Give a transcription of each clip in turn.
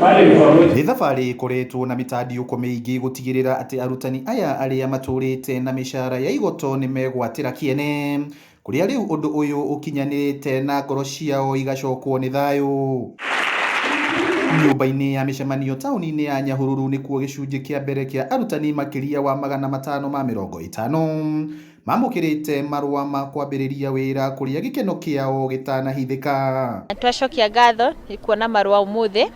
Nĩ thabarĩ ĩkoretwo na mĩtandĩũko mĩingĩ gũtigĩrĩra atĩ arutani aya arĩa matũrĩte na mĩcara ya igoto nĩ megwatĩra kĩene, kũrĩa rĩu ũndũ ũyũ ũkinyanĩrĩte na ngoro ciao igacokwo nĩ thayũ. Nyũmba-inĩ ya mĩcemanio taũni-inĩ ya Nyahururu nĩkuo gĩcunjĩ kĩa mbere kĩa arutani makĩria wa 550 mamũkĩrĩte marũa ma kwambĩrĩria wĩra kũrĩa gĩkeno kĩao gĩtanahithĩka. Twacokia ngatho kuona marũa ũmũthĩ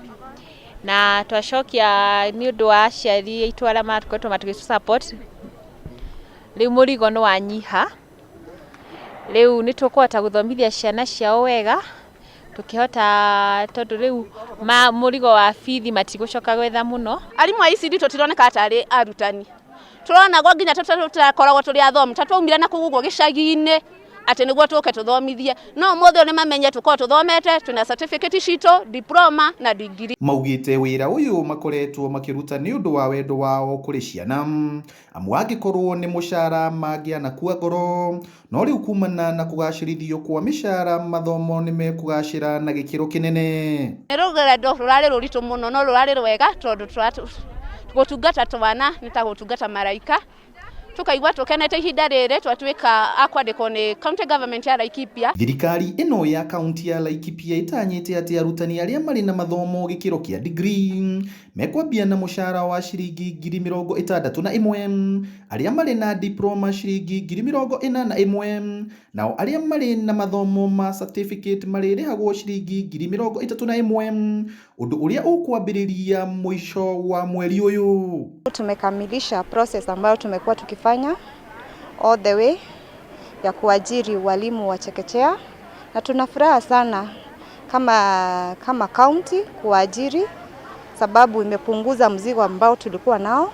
na twacokia nĩ ũndũ wa aciari aitũ arĩa matũkoretwo matũgĩ support. Rĩu mũrigo nĩ wanyiha, rĩu nĩ tũkũhota gũthomithia ciana ciao wega, tukihota tondu riu mũrigo wa bithi matigũcoka gwetha mũno. Arimũ a ECD tũtironeka tarĩ arutani, tũronagwo nginya tũtakoragwo tũrĩ athomi, twaumire na kũgugwo gĩcagi-inĩ atĩ nĩguo tũke tũthomithie, no ũmũthĩ nĩ mamenye tũkorwo tũthomete, twĩna certificate citũ, diploma na degree. Maugĩte wĩra ũyũ makoretwo makĩruta nĩ ũndũ wa wendo wao kũrĩ ciana, amu angĩkorwo nĩ mũcara mangĩanakua ngoro, no rĩu kumana na kũgacĩrithio kwa mĩcara mathomo nĩ mekũgacĩra na gĩkĩro kĩnene. Nĩ rũgendo rũrarĩ rũritũ mũno no rũrarĩ rwega tondũ gũtungata twana nĩ ta gũtungata maraika. Tukaigua tukenete ihinda rĩrĩ twatuĩka akwandĩkwo nĩ county government ya Laikipia. Thirikari ĩno ya kaunti ya Laikipia ĩtanyĩte atĩ arutani arĩa marĩ na mathomo gĩkĩro kĩa degree mekwambia na mũcara wa ciringi 61,000, arĩa marĩ na diploma ciringi 41,000, nao arĩa marĩ na mathomo ma certificate marĩrĩhagwo ciringi 31,000, ũndũ ũrĩa ũkwambĩrĩria mũico wa mweri ũyũ. Tumekamilisha process ambayo tumekuwa tukifanya all the way ya kuajiri walimu wa chekechea, na tunafuraha sana kama county kuajiri, sababu imepunguza mzigo ambao tulikuwa nao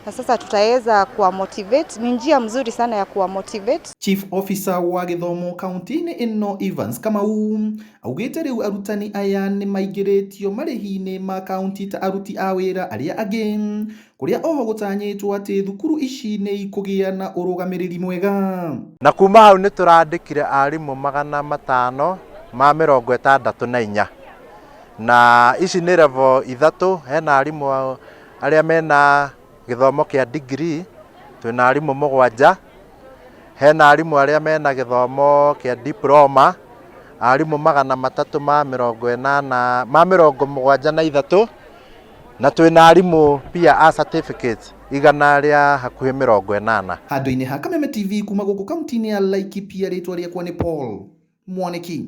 na sasa tutaweza kuwa motivate. Ni njia mzuri sana ya kuwa motivate. Chief Officer wa gĩthomo kaunti-inĩ ĩno Evans Kamau augĩte rĩu arutani aya nĩ maingĩrĩtio marĩhi-inĩ ma kaunti ta aruti a wĩra arĩa angĩ, kũrĩa oho gũtanyĩtwo atĩ thukuru ici nĩ ikũgĩa na ũrũgamĩrĩri mwega. Na kuma hau nĩ tũrandĩkire arimũ 564 na ici nĩ level 3. Hena arimũ arĩa mena gĩthomo kĩa degree, twĩna arimũ 7. Hena arimũ arĩa mena gĩthomo kĩa diploma, arimũ 373, na twĩna arimũ pia a certificate 180. Handũ-inĩ ha Kameme TV kuma gũkũ kaunti-inĩ ya Laikipia, rĩtwa rĩakwa nĩ Paul Mwaniki.